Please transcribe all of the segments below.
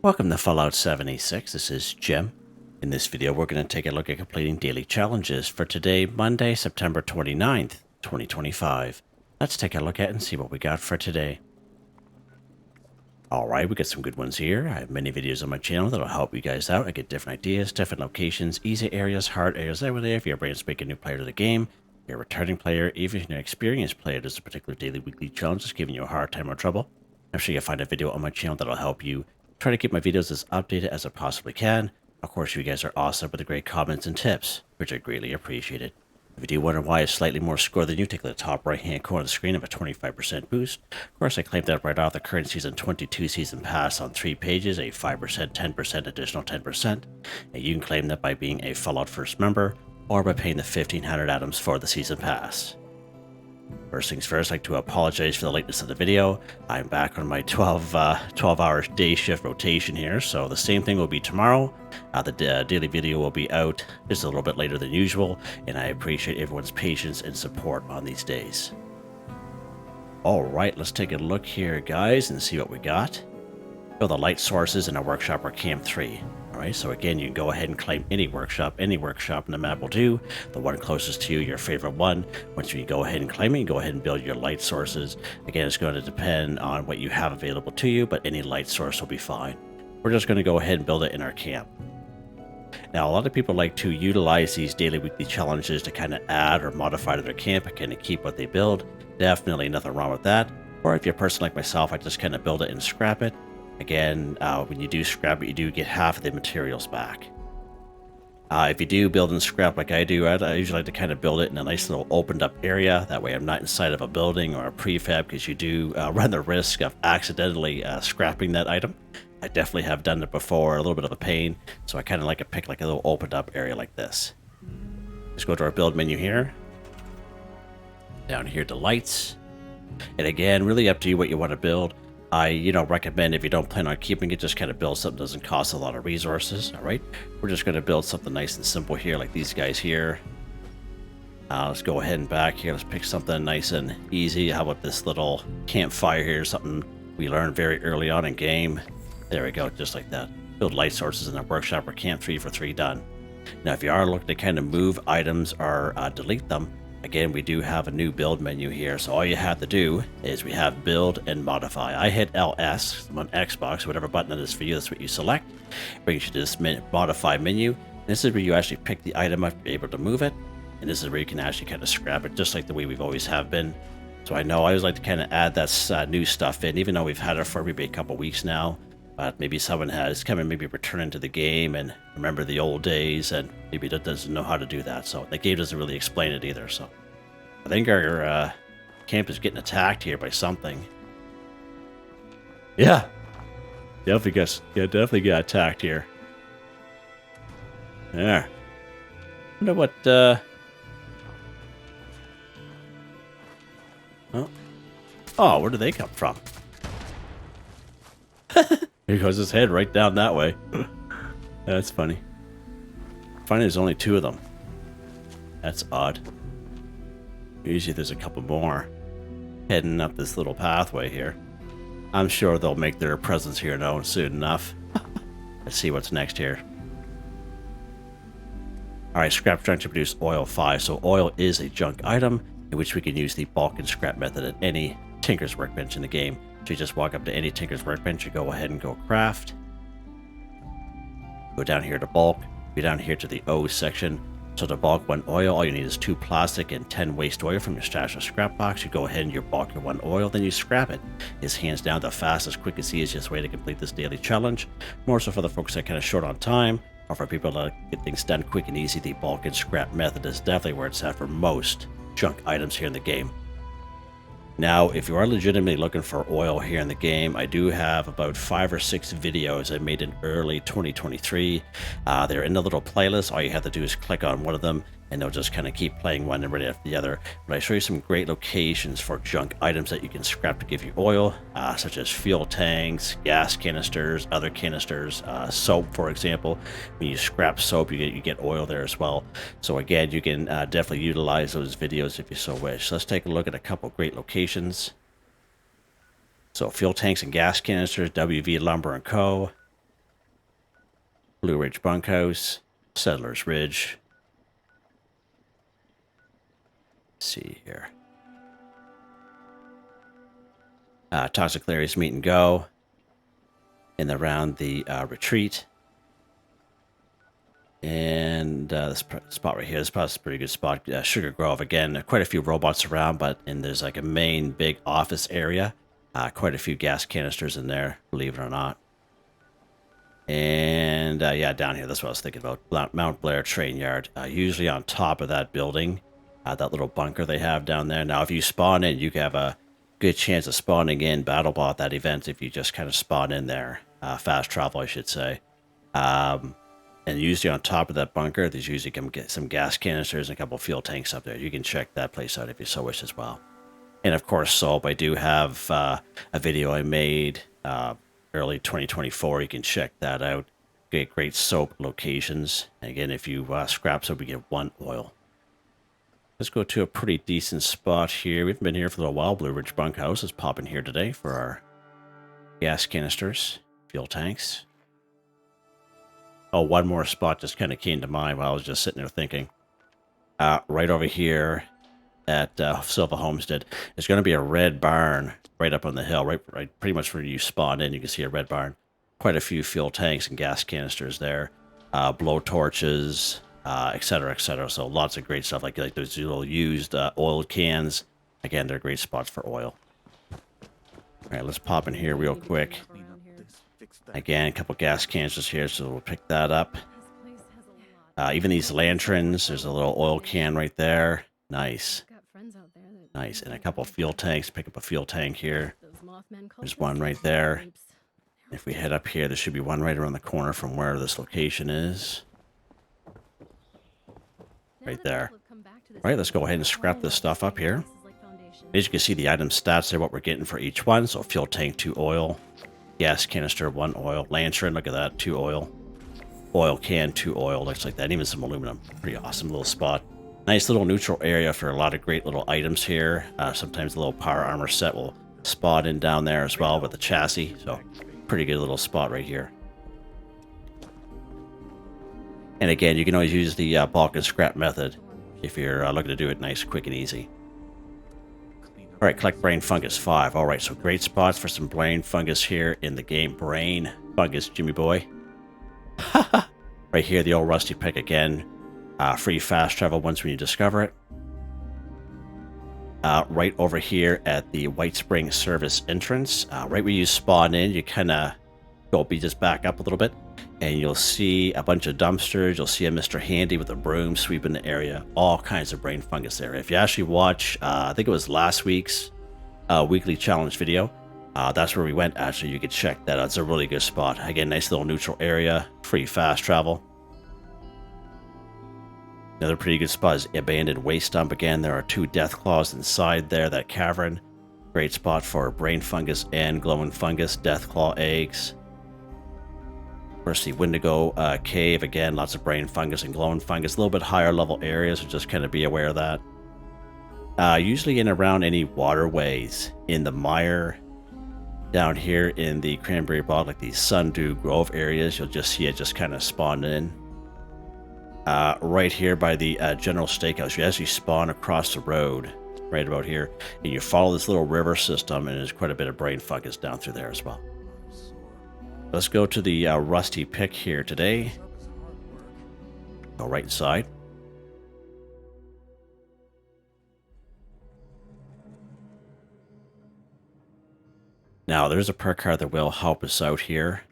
Welcome to Fallout 76. This is Jim. In this video, we're going to take a look at completing daily challenges for today, Monday, September 29th, 2025. Let's take a look at it and see what we got for today. Alright, we got some good ones here. I have many videos on my channel that'll help you guys out. I get different ideas, different locations, easy areas, hard areas, everything. If you're a brand spanking new player to the game, you're a returning player, even if you're an experienced player, there's a particular daily, weekly challenge that's giving you a hard time or trouble. I'm sure you'll find a video on my channel that'll help you. Try to keep my videos as updated as I possibly can. Of course, you guys are awesome with the great comments and tips, which I greatly appreciated. If you do wonder why it's slightly more score than you, take a look at the top right-hand corner of the screen. I have a 25% boost. Of course, I claimed that right off the current Season 22 Season Pass on 3 pages, a 5%, 10%, additional 10%. And you can claim that by being a Fallout First member, or by paying the 1,500 atoms for the Season Pass. First things first, I'd like to apologize for the lateness of the video. I'm back on my 12-hour day shift rotation here, so the same thing will be tomorrow. The daily video will be out just a little bit later than usual, and I appreciate everyone's patience and support on these days. Alright, let's take a look here, guys, and see what we got. So the light sources in our workshop are Camp 3. Alright, so again, you can go ahead and claim any workshop in the map will do. The one closest to you, your favorite one. Once you go ahead and claim it, you go ahead and build your light sources. Again, it's going to depend on what you have available to you, but any light source will be fine. We're just going to go ahead and build it in our camp. Now, a lot of people like to utilize these daily, weekly challenges to kind of add or modify to their camp and kind of keep what they build. Definitely nothing wrong with that. Or if you're a person like myself, I just kind of build it and scrap it. Again, when you do scrap it, you do get half of the materials back. If you do build and scrap like I do, I usually like to kind of build it in a nice little opened up area. That way I'm not inside of a building or a prefab, because you do run the risk of accidentally scrapping that item. I definitely have done it before, a little bit of a pain. So I kind of like to pick like a little opened up area like this. Let's go to our build menu here. Down here to lights. And again, really up to you what you want to build. I, recommend if you don't plan on keeping it, just kind of build something that doesn't cost a lot of resources, all right? We're just going to build something nice and simple here, like these guys here. Let's go ahead and back here. Let's pick something nice and easy. How about this little campfire here, something we learned very early on in game. There we go, just like that. Build light sources in our workshop or Camp 3 for 3 done. Now, if you are looking to kind of move items or delete them, again, we do have a new build menu here, so all you have to do is we have build and modify. I hit LS on Xbox, whatever button it is for you, that's what you select. Brings you to this modify menu. This is where you actually pick the item up, you're able to move it, and this is where you can actually kind of scrap it, just like the way we've always have been. So I know I always like to kind of add that new stuff in, even though we've had it for maybe a couple weeks now. But maybe someone has come and maybe returned to the game and remember the old days, and maybe doesn't know how to do that. So the game doesn't really explain it either. So I think our camp is getting attacked here by something. Yeah, definitely got attacked here. There. Wonder what. Oh, where do they come from? Here goes his head right down that way. That's funny. Funny, there's only 2 of them. That's odd. Usually there's a couple more heading up this little pathway here. I'm sure they'll make their presence here known soon enough. Let's see what's next here. Alright, scrap junk to produce oil 5. So oil is a junk item in which we can use the bulk and scrap method at any Tinker's Workbench in the game. So you just walk up to any Tinker's Workbench, you go ahead and go craft. Go down here to bulk, go down here to the O section. So to bulk 1 oil, all you need is 2 plastic and 10 waste oil from your stash of scrap box. You go ahead and you bulk your 1 oil, then you scrap it. It's hands down the fastest, quickest, easiest way to complete this daily challenge. More so for the folks that are kind of short on time, or for people that get things done quick and easy, the bulk and scrap method is definitely where it's at for most junk items here in the game. Now, if you are legitimately looking for oil here in the game, I do have about 5 or 6 videos I made in early 2023. They're in the little playlist. All you have to do is click on one of them, and they'll just kind of keep playing one right after the other. But I show you some great locations for junk items that you can scrap to give you oil, such as fuel tanks, gas canisters, other canisters, soap, for example. When you scrap soap, you get oil there as well. So again, you can definitely utilize those videos if you so wish. So let's take a look at a couple great locations. So fuel tanks and gas canisters, WV Lumber & Co. Blue Ridge Bunkhouse, Settlers Ridge. Let's see here. Toxic Larry's Meet and Go. And around the retreat. And this spot right here, this spot's a pretty good spot. Sugar Grove, again, quite a few robots around, and there's like a main big office area. Quite a few gas canisters in there, believe it or not. And yeah, down here, that's what I was thinking about. Mount Blair Train Yard, usually on top of that building, that little bunker they have down there. Now, if you spawn in, you can have a good chance of spawning in BattleBot at that event if you just kind of spawn in there. Fast travel, I should say. And usually on top of that bunker, there's usually some gas canisters and a couple fuel tanks up there. You can check that place out if you so wish as well. And of course, soap. I do have a video I made early 2024. You can check that out. Get great soap locations. And again, if you scrap soap, you get 1 oil. Let's go to a pretty decent spot here. We haven't been here for a little while. Blue Ridge Bunkhouse is popping here today for our gas canisters, fuel tanks. Oh, one more spot just kind of came to mind while I was just sitting there thinking. Right over here at Silva Homestead, there's going to be a red barn right up on the hill, right pretty much where you spawn in. You can see a red barn. Quite a few fuel tanks and gas canisters there, blow torches, etc., etc. So lots of great stuff like those little used oil cans. Again, they're great spots for oil. All right, let's pop in here real quick. Again, a couple gas canisters here, so we'll pick that up. Even these lanterns, there's a little oil can right there. Nice. Nice. And a couple fuel tanks. Pick up a fuel tank here. There's one right there. If we head up here, there should be one right around the corner from where this location is. Right there. All right, let's go ahead and scrap this stuff up here. As you can see, the item stats there, what we're getting for each one. So fuel tank, 2 oil. Gas canister, 1 oil. Lantern, look at that, 2 oil. Oil can, 2 oil, looks like that. Even some aluminum. Pretty awesome little spot. Nice little neutral area for a lot of great little items here. Sometimes the little power armor set will spawn in down there as well with the chassis. So, pretty good little spot right here. And again, you can always use the bulk and scrap method if you're looking to do it nice, quick, and easy. All right, collect Brain Fungus 5. All right, so great spots for some Brain Fungus here in the game. Brain Fungus, Jimmy boy. Right here, the old rusty pick again. Free fast travel once when you discover it. Right over here at the White Spring Service entrance. Right where you spawn in, you kind of just back up a little bit. And you'll see a bunch of dumpsters. You'll see a Mr. Handy with a broom sweeping the area. All kinds of Brain Fungus there. If you actually watch, I think it was last week's weekly challenge video, that's where we went. Actually, you could check that out. It's a really good spot. Again, nice little neutral area. Free fast travel. Another pretty good spot is Abandoned Waste Dump. Again, there are 2 death claws inside there, that cavern. Great spot for Brain Fungus and Glowing Fungus, death claw eggs. Of course, the Wendigo Cave, again, lots of Brain Fungus and Glowing Fungus. A little bit higher level areas, so just kind of be aware of that. Usually in around any waterways in the mire, down here in the Cranberry Bog, like the Sundew Grove areas, you'll just see it just kind of spawn in. Right here by the General Steakhouse, you actually spawn across the road, right about here, and you follow this little river system, and there's quite a bit of Brain Fungus down through there as well. Let's go to the rusty pick here today. Go right inside. Now, there's a perk card that will help us out here.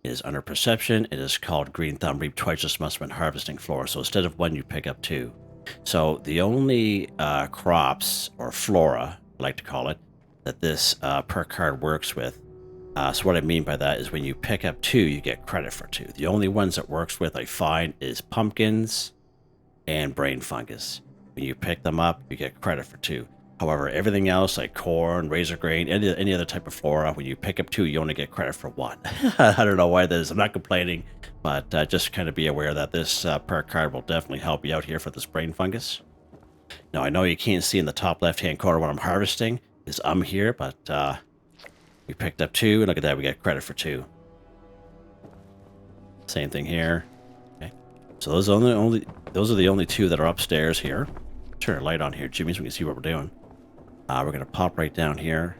It is under perception. It is called Green Thumb. Reap twice as much when harvesting flora. So instead of 1, you pick up 2. So the only crops, or flora, I like to call it, that this perk card works with. So what I mean by that is when you pick up 2, you get credit for 2. The only ones it works with, I find, is pumpkins and Brain Fungus. When you pick them up, you get credit for 2. However, everything else, like corn, razor grain, any other type of flora, when you pick up 2, you only get credit for 1. I don't know why that is. I'm not complaining, but just kind of be aware that this perk card will definitely help you out here for this Brain Fungus. Now, I know you can't see in the top left-hand corner what I'm harvesting, is here, but we picked up 2, and look at that, we get credit for 2. Same thing here. Okay. So those are the only two that are upstairs here. Turn our light on here, Jimmy, so we can see what we're doing. We're going to pop right down here.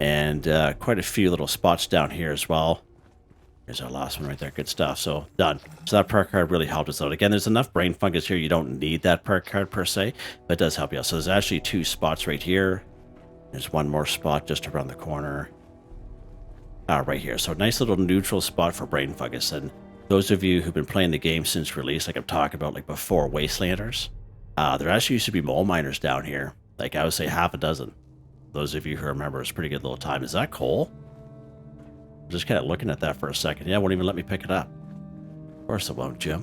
And quite a few little spots down here as well. Here's our last one right there. Good stuff. So, done. So that perk card really helped us out. Again, there's enough brain fungus here. You don't need that perk card per se, but it does help you out. So there's actually 2 spots right here. There's one more spot just around the corner. Right here. So nice little neutral spot for brain fungus. And those of you who've been playing the game since release, like I'm talking about, like before Wastelanders, there actually used to be mole miners down here. Like I would say half a dozen. Those of you who remember, it's a pretty good little time. Is that coal? Just kind of looking at that for a second. Yeah, it won't even let me pick it up. Of course it won't, Jim.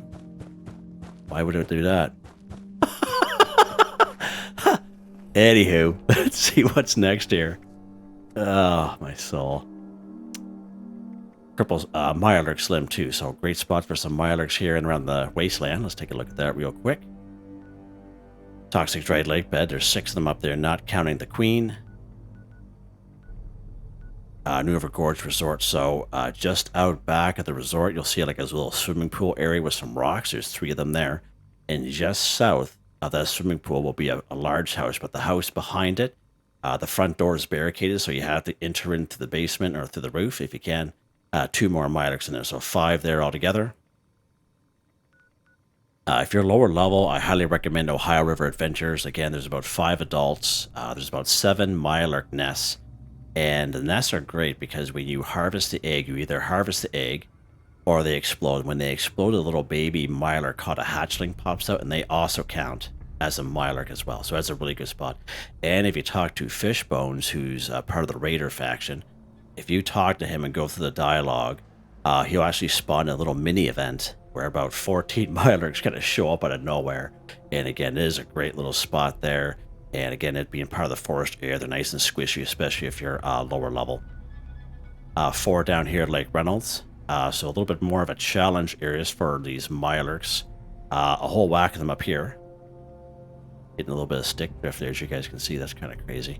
Why would it do that? Anywho, let's see what's next here. Oh, my soul. Cripple's Mirelurk Slim too, so great spot for some Mirelurks here and around the wasteland. Let's take a look at that real quick. Toxic Dried Lake Bed, there's 6 of them up there, not counting the Queen. New River Gorge Resort, so just out back at the resort, you'll see like a little swimming pool area with some rocks. There's 3 of them there. And just south of that swimming pool will be a large house, but the house behind it, the front door is barricaded, so you have to enter into the basement or through the roof if you can. 2 more Mirelurks in there, so 5 there altogether. If you're lower level, I highly recommend Ohio River Adventures. Again, there's about 5 adults. There's about 7 Mirelurk nests. And the nests are great because when you harvest the egg, you either harvest the egg or they explode. When they explode, a little baby Mirelurk called a hatchling pops out, and they also count as a Mirelurk as well. So that's a really good spot. And if you talk to Fishbones, who's part of the Raider faction, if you talk to him and go through the dialogue, he'll actually spawn a little mini event where about 14 Mirelurks kind of show up out of nowhere. And again, it is a great little spot there. And again, it being part of the forest area, they're nice and squishy, especially if you're lower level. 4 down here at Lake Reynolds. So a little bit more of a challenge areas for these Mirelurks. A whole whack of them up here. Getting a little bit of stick drift there, as you guys can see. That's kind of crazy.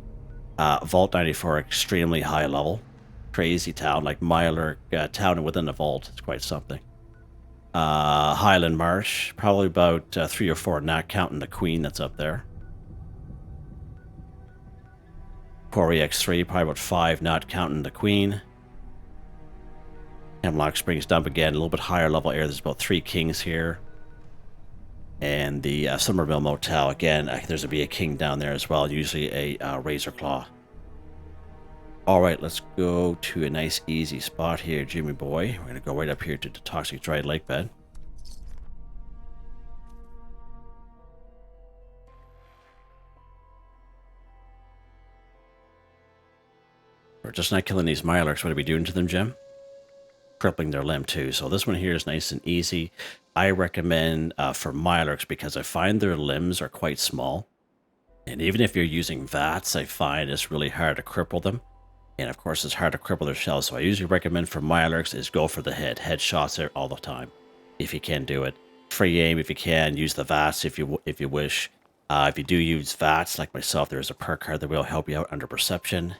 Vault 94, extremely high level. Crazy town, like Mirelurk town within the vault. It's quite something. Highland Marsh, probably about 3 or 4, not counting the Queen that's up there. Quarry X3, probably about 5, not counting the Queen. Hemlock Springs Dump again, a little bit higher level area. There's about 3 kings here. And the Somerville Motel, again, there's a king down there as well, usually a Razor Claw. Alright, let's go to a nice easy spot here, Jimmy boy. We're going to go right up here to the Toxic Dried Lake Bed. We're just not killing these Mirelurks. What are we doing to them, Jim? Crippling their limb too. So this one here is nice and easy. I recommend for Mirelurks because I find their limbs are quite small. And even if you're using VATS, I find it's really hard to cripple them. And of course, it's hard to cripple their shells. So I usually recommend for Mirelurks is go for the head. Headshots there all the time, if you can do it. Free aim if you can. Use the VATS if you wish. If you do use VATS, like myself, there is a perk card that will help you out under Perception.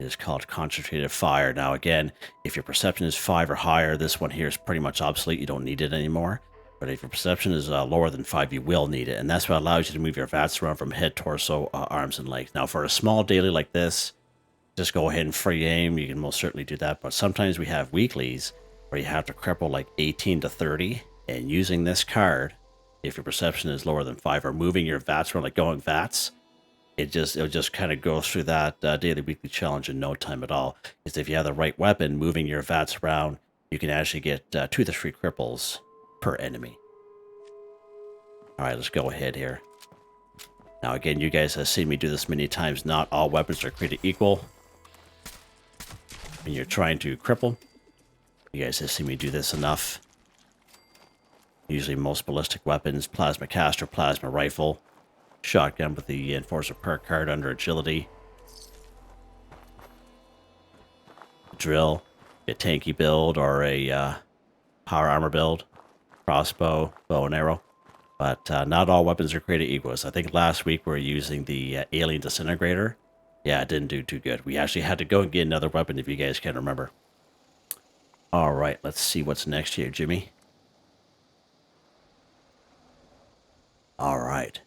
It is called Concentrated Fire. Now again, if your perception is 5 or higher, this one here is pretty much obsolete. You don't need it anymore. But if your perception is lower than 5, you will need it. And that's what allows you to move your VATS around from head, torso, arms, and legs. Now for a small daily like this, just go ahead and free aim. You can most certainly do that. But sometimes we have weeklies where you have to cripple like 18 to 30. And using this card, if your perception is lower than 5 or moving your VATS around like going VATS, it'll just kind of go through that daily weekly challenge in no time at all. Because if you have the right weapon, moving your VATS around, you can actually get 2 to 3 cripples per enemy. Alright, let's go ahead here. Now again, you guys have seen me do this many times. Not all weapons are created equal. When you're trying to cripple, you guys have seen me do this enough. Usually most ballistic weapons, plasma caster, plasma rifle, shotgun with the Enforcer perk card under agility, drill, a tanky build or a power armor build, crossbow, bow and arrow. But not all weapons are created equal. So I think last week we were using the alien disintegrator. Yeah, it didn't do too good. We actually had to go and get another weapon if you guys can remember. All right, let's see what's next here, Jimmy. All right.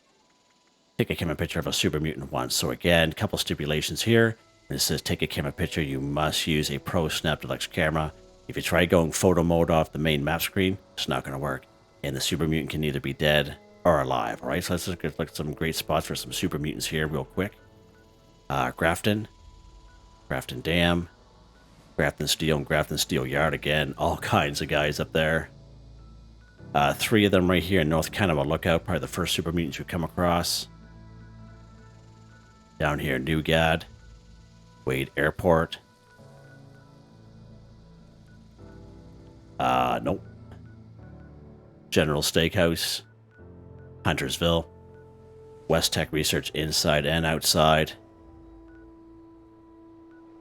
Take a camera picture of a super mutant once. So again, a couple stipulations here. When it says take a camera picture, you must use a pro snap deluxe camera. If you try going photo mode off the main map screen, it's not going to work. And the super mutant can either be dead or alive. All right, so let's look at some great spots for some super mutants here real quick. Grafton Dam, Grafton Steel, and Grafton Steel Yard again. All kinds of guys up there. 3 of them right here in North Canada Lookout, probably the first super mutants you come across. Down here, Newgad, Wade Airport. Nope. General Steakhouse, Huntersville, West Tech Research inside and outside.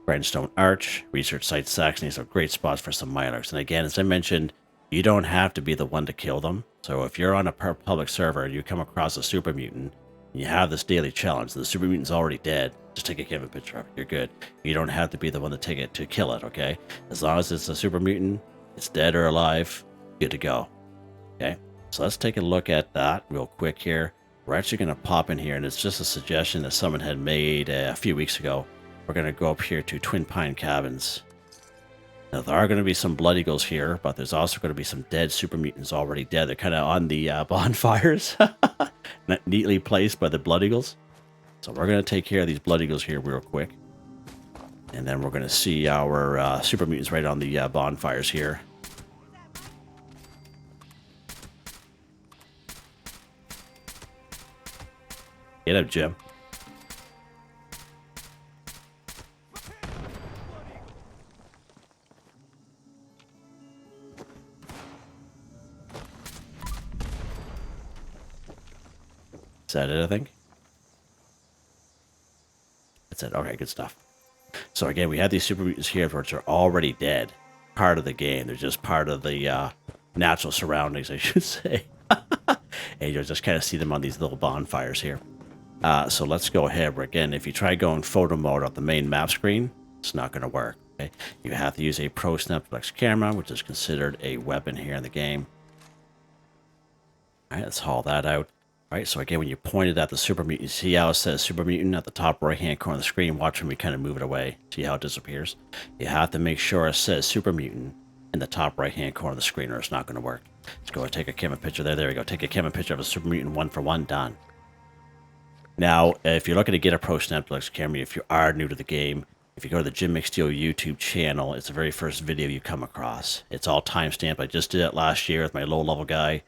Grindstone Arch, Research Site Saxony, so great spots for some Mirelurks. And again, as I mentioned, you don't have to be the one to kill them. So if you're on a public server and you come across a super mutant, and you have this daily challenge, the super mutant's already dead, just take a camera picture of it, you're good. You don't have to be the one to take it to kill it, okay? As long as it's a super mutant, it's dead or alive, good to go. Okay, so let's take a look at that real quick here. We're actually going to pop in here, and it's just a suggestion that someone had made a few weeks ago. We're going to go up here to Twin Pine Cabins. Now, there are going to be some Blood Eagles here, but there's also going to be some dead super mutants already dead. They're kind of on the bonfires, neatly placed by the Blood Eagles. So we're going to take care of these Blood Eagles here real quick. And then we're going to see our super mutants right on the bonfires here. Get up, Jim. Is that it, I think? That's it. Okay, good stuff. So again, we have these super mutants here, which are already dead. Part of the game. They're just part of the natural surroundings, I should say. And you'll just kind of see them on these little bonfires here. So let's go ahead. Again, if you try going photo mode on the main map screen, it's not going to work. Okay? You have to use a Pro Snap Deluxe camera, which is considered a weapon here in the game. All right, let's haul that out. All right, so again, when you point it at the super mutant, you see how it says super mutant at the top right-hand corner of the screen. Watch when we kind of move it away. See how it disappears? You have to make sure it says super mutant in the top right-hand corner of the screen, or it's not going to work. Let's go and take a camera picture there. There we go. Take a camera picture of a super mutant 1-for-1. Done. Now, if you're looking to get a Pro Snap Deluxe camera, if you are new to the game, if you go to the Jim McSteel YouTube channel, it's the very first video you come across. It's all timestamped. I just did it last year with my low-level guy.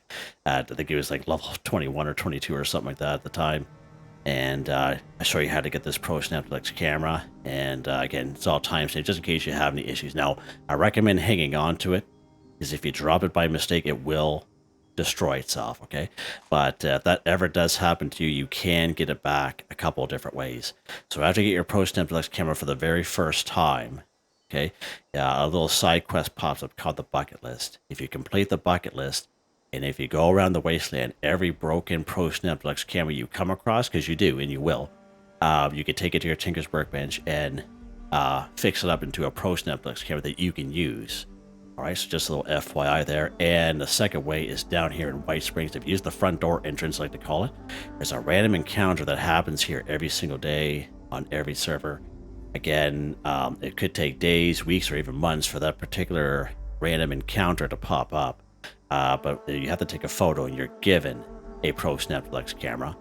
I think he was like level 21 or 22 or something like that at the time. And I show you how to get this Pro Snap Deluxe camera. And again, it's all timestamped just in case you have any issues. Now, I recommend hanging on to it, because if you drop it by mistake, it will destroy itself, okay? But if that ever does happen to you, you can get it back a couple of different ways. So after you get your Pro Snap Deluxe camera for the very first time, okay, a little side quest pops up called the bucket list. If you complete the bucket list, and if you go around the wasteland, every broken Pro Snap Deluxe camera you come across, because you do, and you will, you can take it to your Tinker's Workbench and fix it up into a Pro Snap Deluxe camera that you can use. All right, so just a little FYI there. And the second way is down here in White Springs. If you use the front door entrance, like to call it, there's a random encounter that happens here every single day on every server. Again, it could take days, weeks, or even months for that particular random encounter to pop up. But you have to take a photo, and you're given a Pro Snap Deluxe camera,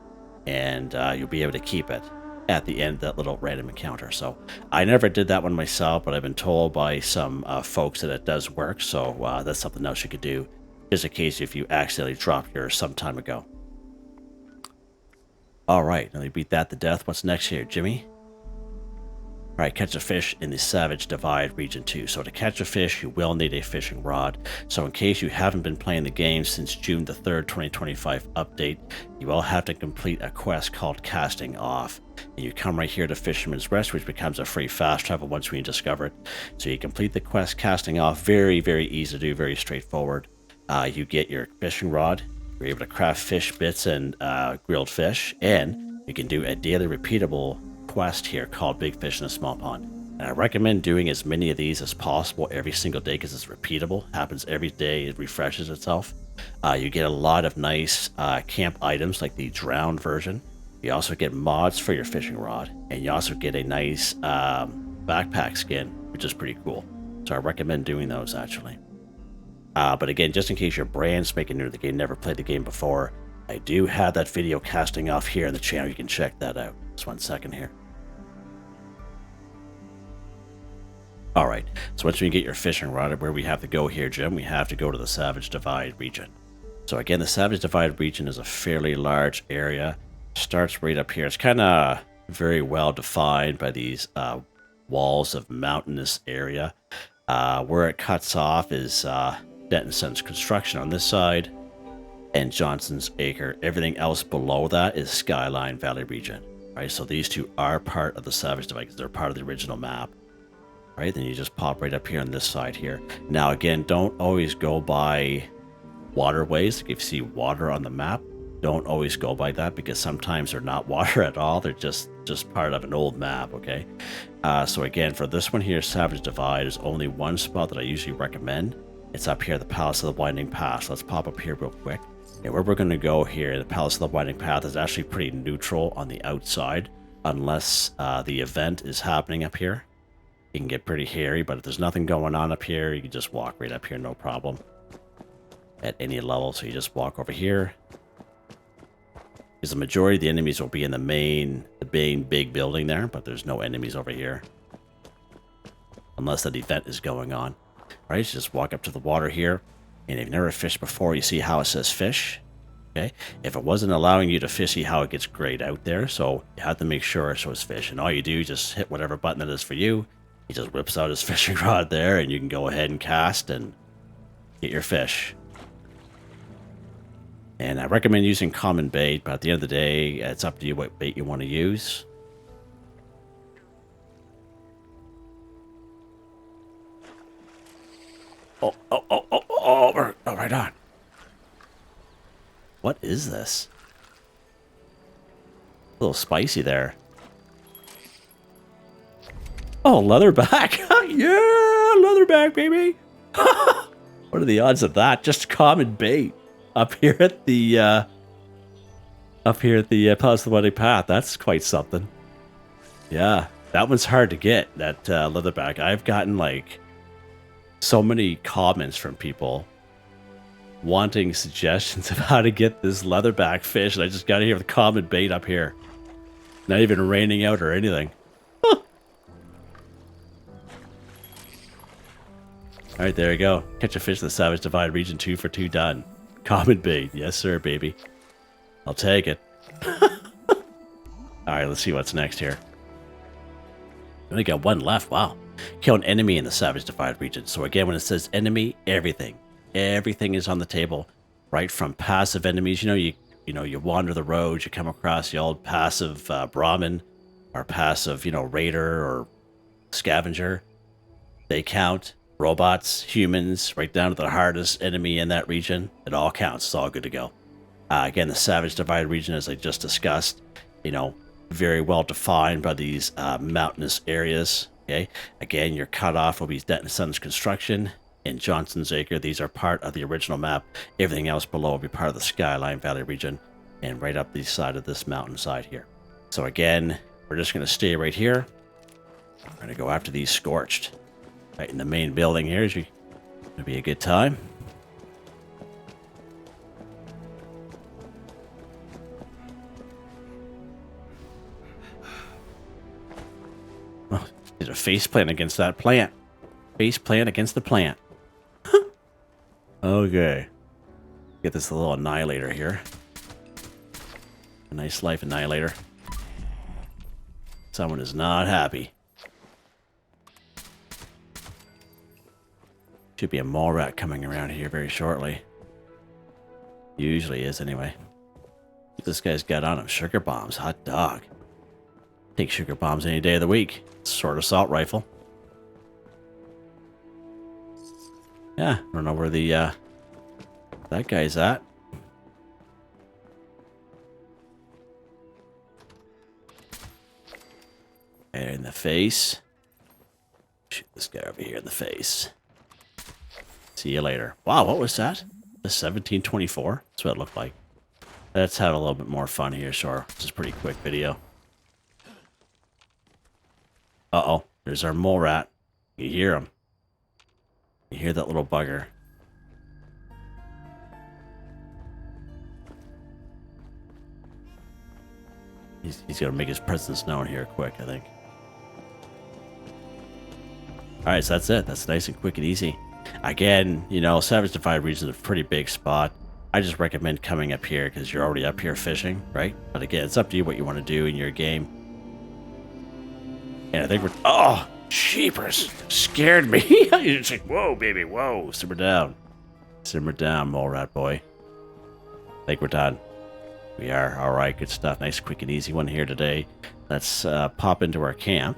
and you'll be able to keep it at the end of that little random encounter. So I never did that one myself, but I've been told by some folks that it does work. So that's something else you could do, just in case if you accidentally dropped yours some time ago. All right, now you beat that to death. What's next here, Jimmy? All right, catch a fish in the Savage Divide Region 2. So to catch a fish, you will need a fishing rod. So in case you haven't been playing the game since June the 3rd, 2025 update, you will have to complete a quest called Casting Off. And you come right here to Fisherman's Rest, which becomes a free fast travel once we discover it. So you complete the quest Casting Off. Very, very easy to do, very straightforward. You get your fishing rod. You're able to craft fish bits and grilled fish. And you can do a daily repeatable quest here called Big Fish in a Small Pond. And I recommend doing as many of these as possible every single day because it's repeatable. Happens every day. It refreshes itself. You get a lot of nice camp items like the drowned version. You also get mods for your fishing rod. And you also get a nice backpack skin, which is pretty cool. So I recommend doing those actually. But again, just in case you're brand spanking new to the game, never played the game before, I do have that video casting off here on the channel. You can check that out. Just 1 second here. All right, so once we get your fishing rod, where we have to go here, Jim, we have to go to the Savage Divide region. So again, the Savage Divide region is a fairly large area. Starts right up here. It's kind of very well defined by these walls of mountainous area. Where it cuts off is Denton's Construction on this side and Johnson's Acre. Everything else below that is Skyline Valley region. Right, so these two are part of the Savage Divide because they're part of the original map. Right, then you just pop right up here on this side here. Now again, don't always go by waterways. If you see water on the map, don't always go by that because sometimes they're not water at all. They're just part of an old map, okay? So again, for this one here, Savage Divide, there's only one spot that I usually recommend. It's up here, the Palace of the Winding Path. So let's pop up here real quick. And where we're going to go here, the Palace of the Winding Path is actually pretty neutral on the outside unless the event is happening up here. It can get pretty hairy, but if there's nothing going on up here, you can just walk right up here, no problem. At any level, so you just walk over here. Because the majority of the enemies will be in the main big building there, but there's no enemies over here. Unless that event is going on. Alright, so just walk up to the water here. And if you've never fished before, you see how it says fish. Okay, if it wasn't allowing you to fish, see how it gets grayed out there. So you have to make sure it shows fish. And all you do, just hit whatever button it is for you. He just whips out his fishing rod there, and you can go ahead and cast and get your fish. And I recommend using common bait, but at the end of the day, it's up to you what bait you want to use. Oh, right on. What is this? A little spicy there. Oh, leatherback. Yeah, leatherback, baby. What are the odds of that? Just common bait up here at the Palace of the Winding Path. That's quite something. Yeah, that one's hard to get, that leatherback. I've gotten like so many comments from people wanting suggestions of how to get this leatherback fish, and I just got to hear the common bait up here. Not even raining out or anything. Alright, there you go. Catch a fish in the Savage Divide region, 2 for 2 done. Common bait. Yes, sir, baby. I'll take it. Alright, let's see what's next here. Only got one left. Wow. Kill an enemy in the Savage Divide region. So again, when it says enemy, everything is on the table. Right from passive enemies. You wander the roads, you come across the old passive Brahmin or passive, raider or scavenger. They count. Robots, humans, right down to the hardest enemy in that region. It all counts. It's all good to go. Again, the Savage Divide region, as I just discussed, very well defined by these mountainous areas. Okay. Again, your cutoff will be Denton's Construction and Johnson's Acre. These are part of the original map. Everything else below will be part of the Skyline Valley region and right up the side of this mountainside here. So again, we're just going to stay right here. We're going to go after these Scorched. Right in the main building here. It's going to be a good time. Oh, did a face plant against that plant. Face plant against the plant. Okay. Get this little annihilator here. A nice life annihilator. Someone is not happy. Should be a mole rat coming around here very shortly. Usually is, anyway. This guy's got on him. Sugar bombs. Hot dog. Take sugar bombs any day of the week. Sword assault rifle. Yeah, I don't know where the that guy's at. And in the face. Shoot this guy over here in the face. See you later. Wow, what was that? The 1724? That's what it looked like. Let's have a little bit more fun here, sure. This is a pretty quick video. Uh-oh, there's our mole rat. You hear him. You hear that little bugger. He's going to make his presence known here quick, I think. Alright, so that's it. That's nice and quick and easy. Again, you know, Savage Divide region is a pretty big spot. I just recommend coming up here because you're already up here fishing, right? But again, it's up to you what you want to do in your game. And I think we're... Oh! Jeepers! Scared me! You're just like, whoa, baby, whoa! Simmer down. Simmer down, mole rat boy. I think we're done. We are. Alright, good stuff. Nice, quick, and easy one here today. Let's pop into our camp.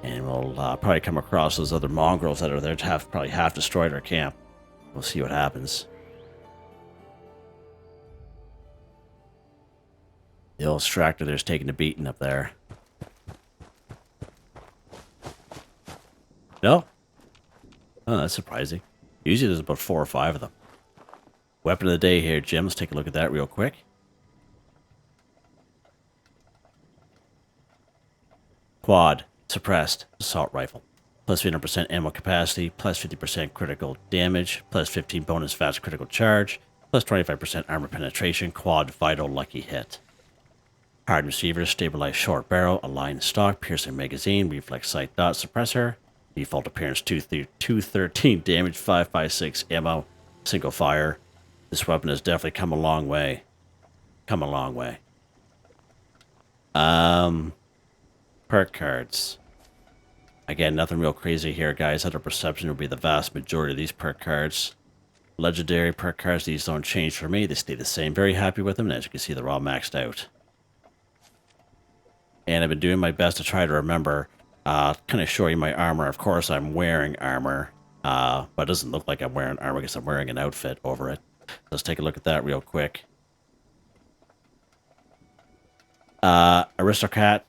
And we'll probably come across those other mongrels that are there to have probably half destroyed our camp. We'll see what happens. The old Stractor there's taking a beating up there. No? Oh, that's surprising. Usually there's about 4 or 5 of them. Weapon of the day here, Jim. Let's take a look at that real quick. Quad. Suppressed. Assault rifle. Plus 300% ammo capacity. Plus 50% critical damage. Plus 15 bonus fast critical charge. Plus 25% armor penetration. Quad vital lucky hit. Hard receiver. Stabilized short barrel. Aligned stock. Piercing magazine. Reflex sight dot suppressor. Default appearance 213 damage, 556 ammo, single fire. This weapon has definitely come a long way. Come a long way. Perk cards. Again, nothing real crazy here, guys. Under perception will be the vast majority of these perk cards. Legendary perk cards, these don't change for me. They stay the same. Very happy with them, and as you can see, they're all maxed out. And I've been doing my best to try to remember... kind of show you my armor. Of course, I'm wearing armor, but it doesn't look like I'm wearing armor because I'm wearing an outfit over it. Let's take a look at that real quick. Aristocrats,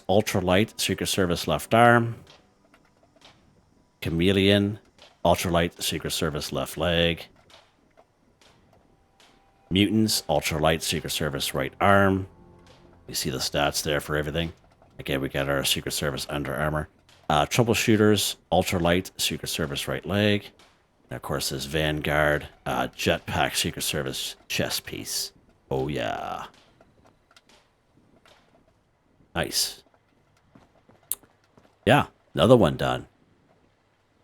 ultralight, Secret Service left arm. Chameleon, ultralight, Secret Service left leg. Mutants, ultralight, Secret Service right arm. You see the stats there for everything. Again, we got our Secret Service Under Armour. Troubleshooters, Ultralight, Secret Service right leg. And of course, this Vanguard, Jetpack, Secret Service chest piece. Oh, yeah. Nice. Yeah, another one done.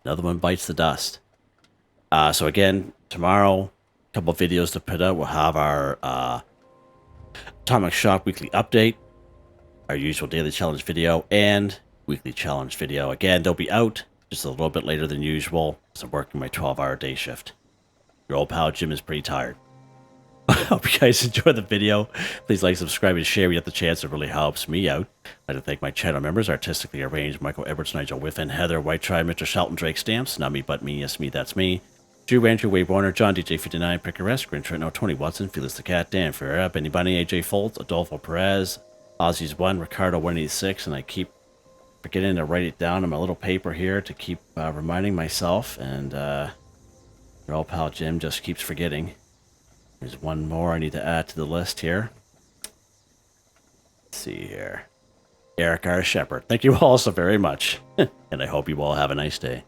Another one bites the dust. So again, tomorrow, a couple of videos to put out. We'll have our Atomic Shop weekly update. Our usual daily challenge video and weekly challenge video. Again, they'll be out just a little bit later than usual because I'm working my 12-hour day shift. Your old pal Jim is pretty tired. I hope you guys enjoyed the video. Please like, subscribe, and share when you get the chance. It really helps me out. I'd like to thank my channel members, Artistically Arranged, Michael Edwards, Nigel Wiffen, Heather, Whitetribe, Mr. Shelton, Drake Stamps, NotMeButMeYesMeThatsMe, Yes Me, That's Me, Drew Andrew, Waywarner, John DJ59, Picquerist, Gwen Trutnau, Tony Watson, Felix the Cat, Dan Ferreira, Benny Bunny, AJ Foltz, Adolfo Perez, Ozzy's 1, Ricardo 186, and I keep forgetting to write it down on my little paper here to keep reminding myself, and your old pal Jim just keeps forgetting. There's one more I need to add to the list here. Let's see here. Eric R. Shepherd. Thank you all so very much, and I hope you all have a nice day.